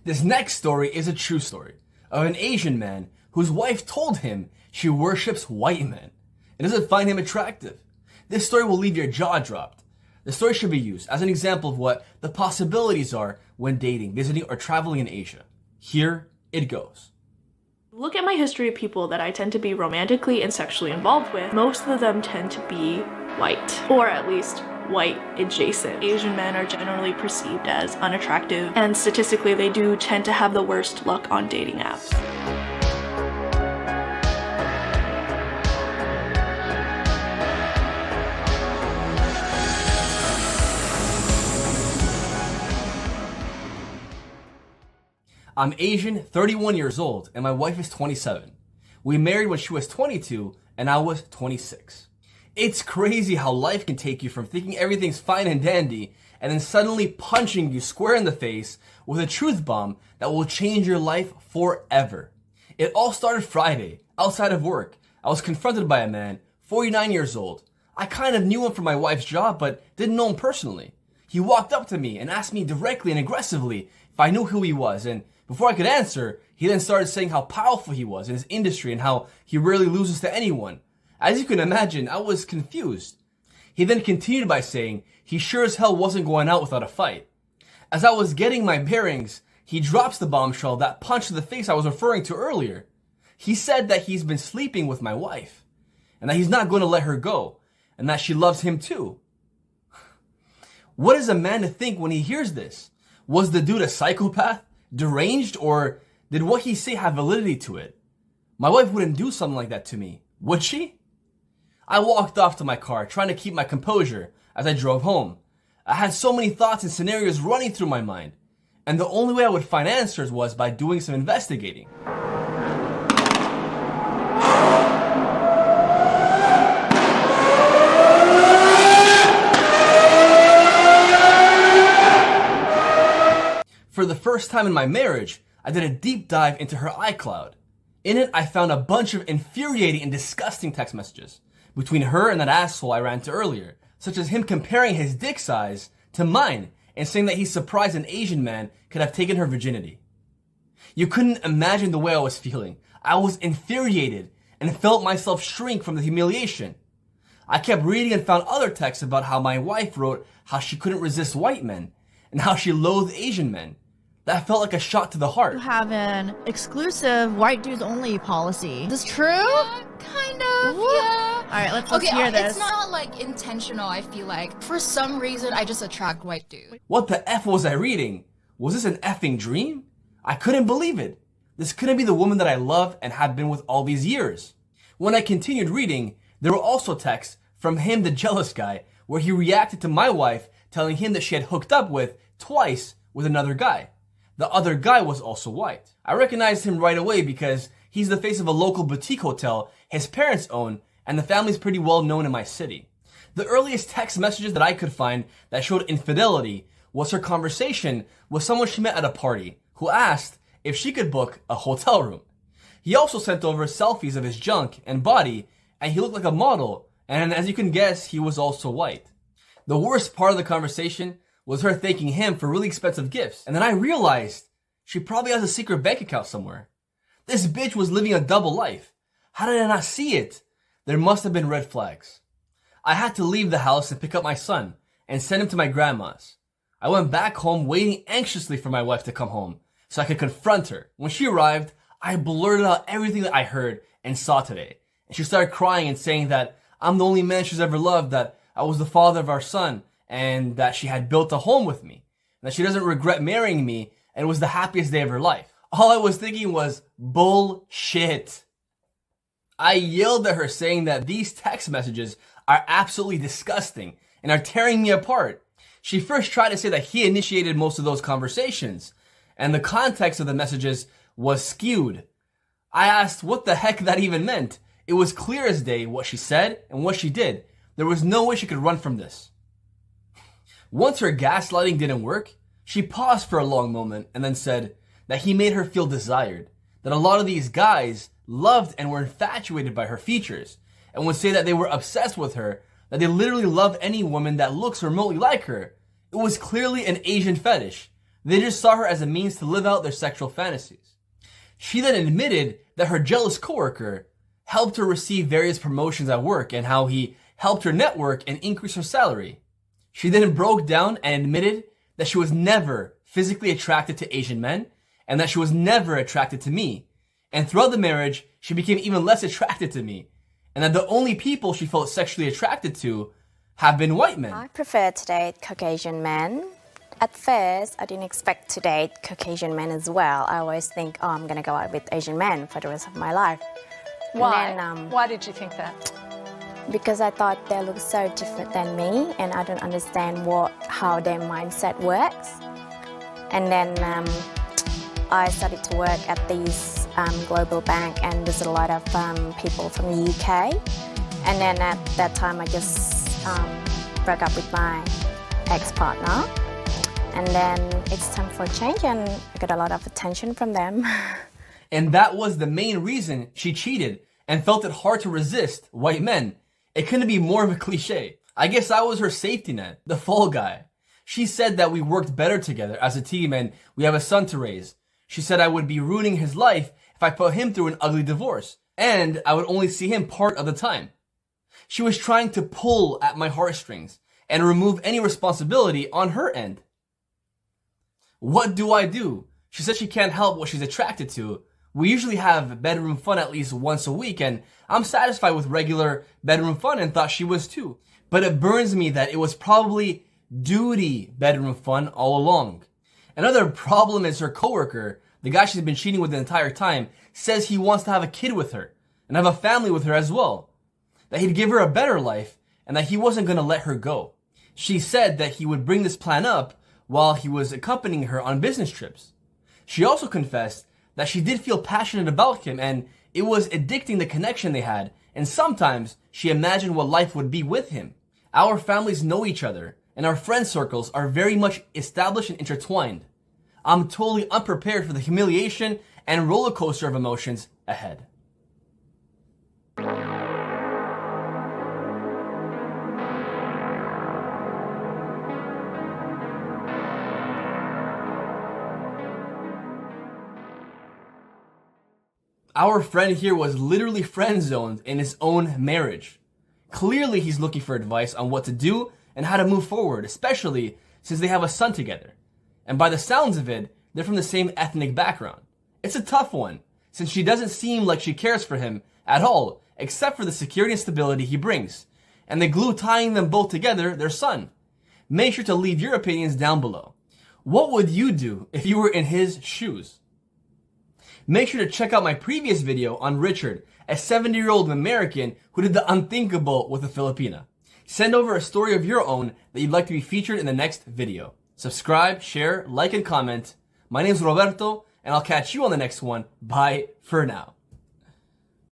This next story is a true story of an Asian man whose wife told him she worships white men and doesn't find him attractive. This story will leave your jaw dropped. The story should be used as an example of what the possibilities are when dating, visiting, or traveling in Asia. Here it goes. Look at my history of people that I tend to be romantically and sexually involved with. Most of them tend to be white, or at least white adjacent. Asian men are generally perceived as unattractive, and statistically they do tend to have the worst luck on dating apps. I'm Asian, 31 years old, and my wife is 27. We married when she was 22 and I was 26. It's crazy how life can take you from thinking everything's fine and dandy and then suddenly punching you square in the face with a truth bomb that will change your life forever. It all started Friday, outside of work. I was confronted by a man, 49 years old. I kind of knew him from my wife's job, but didn't know him personally. He walked up to me and asked me directly and aggressively if I knew who he was, and before I could answer, he then started saying how powerful he was in his industry and how he rarely loses to anyone. As you can imagine, I was confused. He then continued by saying he sure as hell wasn't going out without a fight. As I was getting my bearings, he drops the bombshell that punch to the face I was referring to earlier. He said that he's been sleeping with my wife, and that he's not going to let her go, and that she loves him too. What is a man to think when he hears this? Was the dude a psychopath? Deranged, or did what he say have validity to it? My wife wouldn't do something like that to me, would she? I walked off to my car, trying to keep my composure as I drove home. I had so many thoughts and scenarios running through my mind, and the only way I would find answers was by doing some investigating. For the first time in my marriage, I did a deep dive into her iCloud. In it, I found a bunch of infuriating and disgusting text messages between her and that asshole I ran to earlier, such as him comparing his dick size to mine and saying that he's surprised an Asian man could have taken her virginity. You couldn't imagine the way I was feeling. I was infuriated and felt myself shrink from the humiliation. I kept reading and found other texts about how my wife wrote how she couldn't resist white men and how she loathed Asian men. That felt like a shot to the heart. You have an exclusive white dudes only policy. Is this true? Yeah, kind of, yeah. Alright, let's hear this. It's not like intentional, I feel like. For some reason, I just attract white dudes. What the F was I reading? Was this an effing dream? I couldn't believe it. This couldn't be the woman that I love and have been with all these years. When I continued reading, there were also texts from him, the jealous guy, where he reacted to my wife telling him that she had hooked up twice with another guy. The other guy was also white. I recognized him right away because he's the face of a local boutique hotel his parents own, and the family's pretty well known in my city. The earliest text messages that I could find that showed infidelity was her conversation with someone she met at a party who asked if she could book a hotel room. He also sent over selfies of his junk and body, and he looked like a model, and as you can guess, he was also white. The worst part of the conversation was her thanking him for really expensive gifts. And then I realized she probably has a secret bank account somewhere. This bitch was living a double life. How did I not see it? There must have been red flags. I had to leave the house and pick up my son and send him to my grandma's. I went back home waiting anxiously for my wife to come home so I could confront her. When she arrived, I blurted out everything that I heard and saw today. And she started crying and saying that I'm the only man she's ever loved, that I was the father of our son, and that she had built a home with me, and that she doesn't regret marrying me, and it was the happiest day of her life. All I was thinking was, bullshit. I yelled at her saying that these text messages are absolutely disgusting and are tearing me apart. She first tried to say that he initiated most of those conversations, and the context of the messages was skewed. I asked what the heck that even meant. It was clear as day what she said and what she did. There was no way she could run from this. Once her gaslighting didn't work, she paused for a long moment and then said that he made her feel desired, that a lot of these guys loved and were infatuated by her features, and would say that they were obsessed with her, that they literally love any woman that looks remotely like her. It was clearly an Asian fetish, They just saw her as a means to live out their sexual fantasies. She then admitted that her jealous coworker helped her receive various promotions at work and how he helped her network and increase her salary. She then broke down and admitted that she was never physically attracted to Asian men and that she was never attracted to me. And throughout the marriage, she became even less attracted to me, and that the only people she felt sexually attracted to have been white men. I prefer to date Caucasian men. At first, I didn't expect to date Caucasian men as well. I always think, oh, I'm gonna go out with Asian men for the rest of my life. Why? And then, Why did you think that? because I thought they look so different than me, and I don't understand how their mindset works. And then I started to work at these global bank, and there's a lot of people from the UK. And then at that time, I just broke up with my ex-partner. And then it's time for a change, and I got a lot of attention from them. And that was the main reason she cheated and felt it hard to resist white men. It couldn't be more of a cliche. I guess I was her safety net, the fall guy. She said that we worked better together as a team and we have a son to raise. She said I would be ruining his life if I put him through an ugly divorce, and I would only see him part of the time. She was trying to pull at my heartstrings and remove any responsibility on her end. What do I do? She said she can't help what she's attracted to. We usually have bedroom fun at least once a week, and I'm satisfied with regular bedroom fun and thought she was too. But it burns me that it was probably duty bedroom fun all along. Another problem is her coworker, the guy she's been cheating with the entire time, says he wants to have a kid with her and have a family with her as well. That he'd give her a better life and that he wasn't going to let her go. She said that he would bring this plan up while he was accompanying her on business trips. She also confessed that she did feel passionate about him and it was addicting the connection they had, and sometimes she imagined what life would be with him. Our families know each other and our friend circles are very much established and intertwined. I'm totally unprepared for the humiliation and roller coaster of emotions ahead. Our friend here was literally friend-zoned in his own marriage. Clearly he's looking for advice on what to do and how to move forward, especially since they have a son together. And by the sounds of it, they're from the same ethnic background. It's a tough one, since she doesn't seem like she cares for him at all, except for the security and stability he brings, and the glue tying them both together, their son. Make sure to leave your opinions down below. What would you do if you were in his shoes? Make sure to check out my previous video on Richard, a 70-year-old American who did the unthinkable with a Filipina. Send over a story of your own that you'd like to be featured in the next video. Subscribe, share, like, and comment. My name is Roberto, and I'll catch you on the next one. Bye for now.